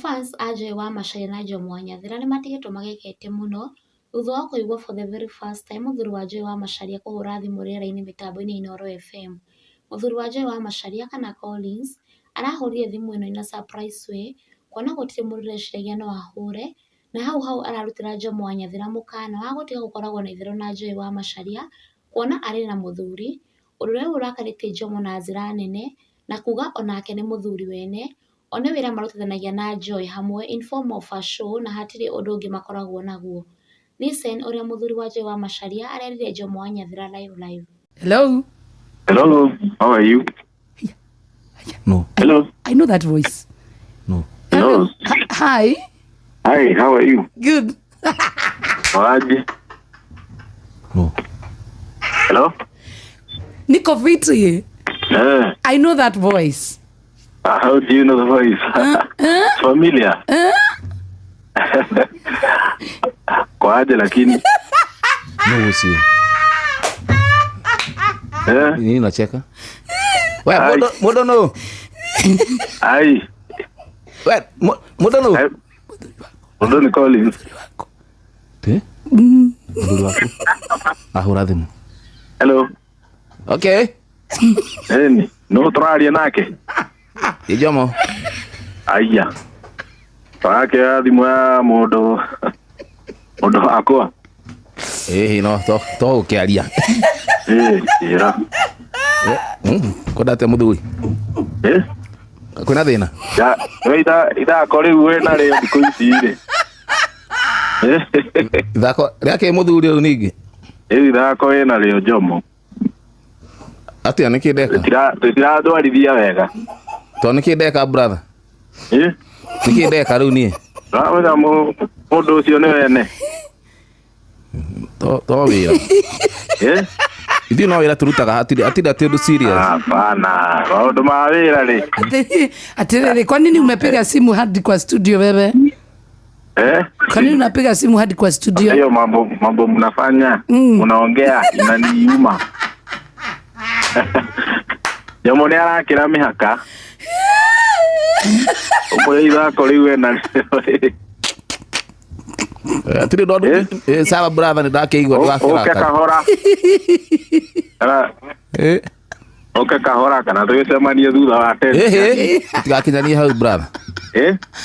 Mafans aje wa Macharia na Joe Mwanyathira nĩ matigĩtwo magegete mũno thutha wa kũigua for the very first time mũthuri wa Joe wa Macharia kũhũra thimũ rĩera-inĩ mĩtambo-inĩ ya Inooro FM. Mũthuri wa Joe wa Macharia kana Collins arahũrire thimũ ĩno in a surprise way kuona gũtirĩ mũndũ ũreciragia no ahũre, na hau ararutĩra Joe Mwanyathira mũkana wa gũtiga gũkoragwo na itherũ na Joe wa Macharia kuona arĩ na mũthuri, ũndũ ũrĩa ũrakarĩtie Joe na njĩra nene na kuga onake nĩ mũthuri wene, one wĩra marutithanagia na Joy hamwe in form of a show na hatirĩ ũndũ ũngĩ makoragwo naguo. Listen ũrĩa mũthuri wa Joy wa Macharia arerire Joe Mwanyathira live. Hello. Hello. How are you? No. Hello. I know that voice. No. Hello. Hi. Hi. How are you? Good. Waje? No. Hello. Niko viti. I know that voice. How do you know the voice? It's familiar. Kwaje lakini? No usi. Nini unacheka? Wewe Modono. Ai. Wewe Modono. Modono Collins. Ndugu wako. Ahura thimu. Hello. Okay. Nini? No turaria nake. Ijomo. Aya. Pake thimu ya modo akwa. No to ukiaria. Ira. Kodate muthuri. Kuna thina? Ya, ida kore uwe na leo ndikuicire. Thako yake muthuri ru ningi. Thako ena leo Jomo. Atia niki deka. Tira ndwarithia wega. To niki deka brother. Niki deka ru nie. Rawe mundu ucio ni wene. To wira. Ithi no wira turutaga hatiri atindu serious. Hapana, maundu ma wira ri. Atiriri, kwa nini umepiga simu hadi kwa studio wewe? Kwa nini unapiga simu hadi kwa studio? Hiyo mambo mnafanya, unaongea inaniuma. Jomo ni arakira mihaka. Umuriitha koriwe na atiri ndu sawa brother ni ndakeigwa ndakira. Okay kahora. Okay kahora kana twicemanie thutha wa tene. Tigakinyania hau brother.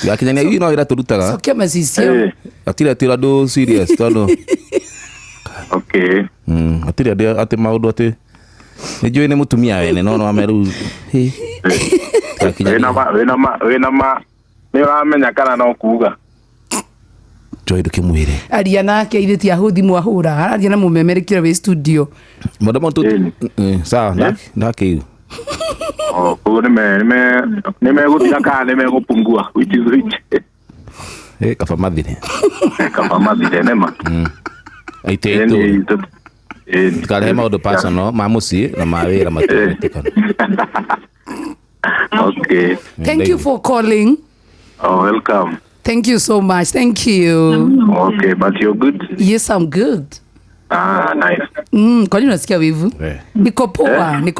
Tigakinyania ino wira turutaga. Sokia macicio. Atira ndu serious tondu. Okay. Atira ati maundu ati nijui ni mutumia wene no ameru. Wena ma ni uramenya kana no kuga. Joy ndukimwire. Aria nake ithiti ahuthi mwahura. Aria na mumemerekire we studio. Modomo tu. Sawa ndake. Kuo nime guthira kana nime gupungua which is which. Kaba mathire. Kaba mathire nema. Aite tu. Kale maundu personal ma muci na ma wira matutikana. Okay. Thank you for calling. Oh, welcome. Thank you so much. Thank you. Okay, but you're good? Yes, I'm good. Nice. Kwa nini unasikia wivu? Niko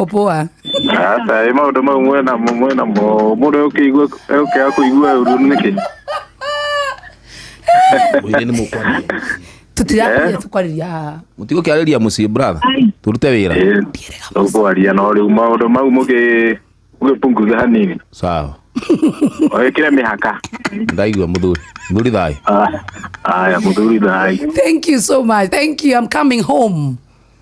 poa. Sasa maundu mau mwena mundu ukigwa kuigua uru niki. Mwire ni mukwana. Tutirakuria tukwariria. Mutigo kiariria muci brother. Turute wira. Tukwaria no riu maundu mau mugipunguza hanini. Sawa. Kile mihaka. Ndaigwa muthuri thai. Aya muthuri thai. Thank you so much. Thank you. I'm coming home.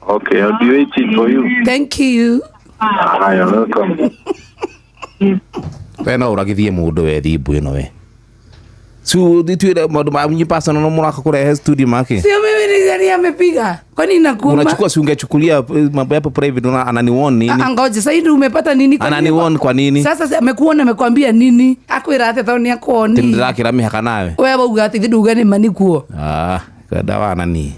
Okay, I'll be waiting for you. Thank you. Aya, welcome. Pena uragithie mundu we thimbu ino we. Su ditwira maundu ma mnyi personal no muraka kurehe studio make. Sio mimi ni gani amepiga. Kwani inakuuma? Unachukua si ungechukulia mambo yapo private na ananione nini? Ngoja sasa hivi umepata nini kwa nini? Ananione kwa nini? Sasa amekuona amekwambia nini? Akwira ate thoni akoni. Tindakira mihaka nawe. Wewe ugati thiduga ni manikuo. Kada wana ni.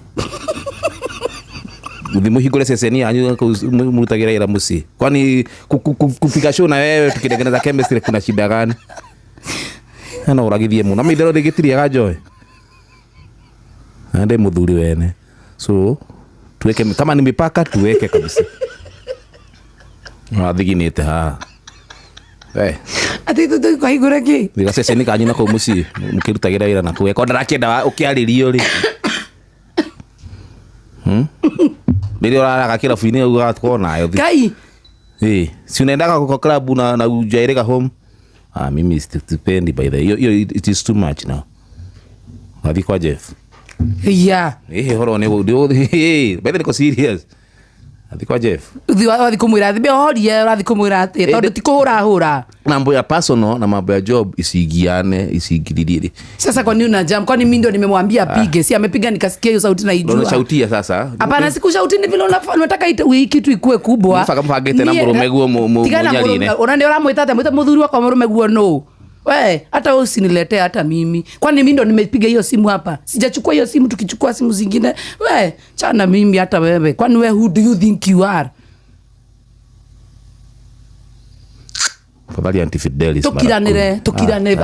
Mudimu higore seseni yanyu murutagira ira muci. Kwani kupiga show na wewe tukitengeneza chemistry kuna shida gani? Ana uragithie muno. Maithero rigitiria Joy. Ande muthuri wene. So tuweke kama ni mipaka tuweke kabisa. Wathiginite ha. ati tu kahigura ki Thika ceceni kanyu na kå må ciä må kä rutagä ra wä ra na kå eko ndarakenda å kä arä rio rä rä rä a å raraga kä rabu-inä au gatukorwo nayo Kai si unaendaga kwa klabu na ujairika home. Mimi stipendi by the way. It is too much now. Wathi kwa Jeff. Yeah. Horo ne by the niko serious. Wathi kwa Jeff. Wathi kumwira thibe horie wathi kumwira ati tondu ti kuhura mambo ya personal na mambo ya job isiingililie. Sasa kwa nini una jam? Kwani mimi ndio nimemwambia apige? Si amepiga nikasikia hiyo sauti na ijua. Ndio shautia sasa. Hapana, sikushuti ni vile unataka kitu ikue kubwa. Mfaka mpagete na murume guo munyarine. Unaenda uramwita ate mwita muthuri wako murume guo no. We, hata wewe usiniletee hata mimi. Kwani mimi ndo nimepiga hiyo simu hapa? Sijachukua hiyo simu, tukichukua simu zingine. We, chana mimi hata wewe. Kwani wewe who do you think you are? Fadhali Antifidelis. Tukiranire.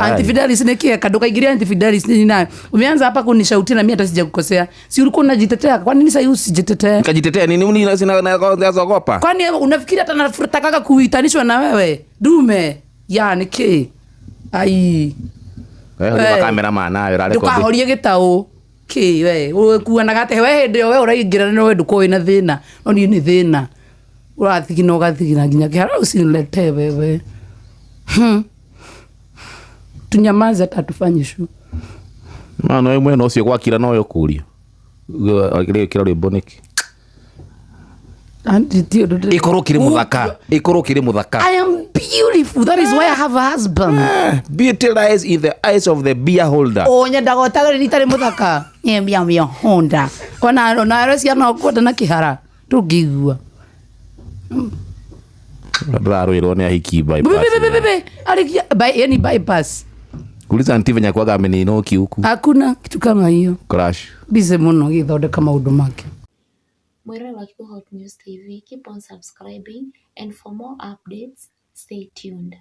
Antifidelis ni kia kadoka igiria Antifidelis ni nayo. Umeanza hapa kunishautia na mimi hata sijakukosea. Si ulikuwa unajitetea? Kwani nini sasa usijitetea? Nikajitetea nini nazogopa? Kwani unafikiri hata nataka kuitanishwa na wewe? Dume. Yani ki. Ai. Wewe kamera mana rale ko. Ndukahorie gitau. Ki we kuana gate we hinde we uraingira no we nduko ina thina. No ni thina. Urathigina ugathigina nginya kihara usinilete wewe. Tunyamaze tatufanye shu. Mano wewe mwene ucio gwakira no yo kurio. Agire kira riboneki. Ikorokire muthaka. I am beautiful. That is why I have a husband. Beauty lies in the eyes of the beer holder. Nyenda gotagari ritari muthaka. Mbia honda. Ona resi ana kwenda na kihara. Tugigua. Raro ni ahiki bypass. Alikia yani bypass. Kuliza antive nyakwaga ameninoki huku. Hakuna kitu kama hiyo. Crash. Bize muno githondeka maundu make. Mwira wa Hot News TV, keep on subscribing and for more updates, stay tuned.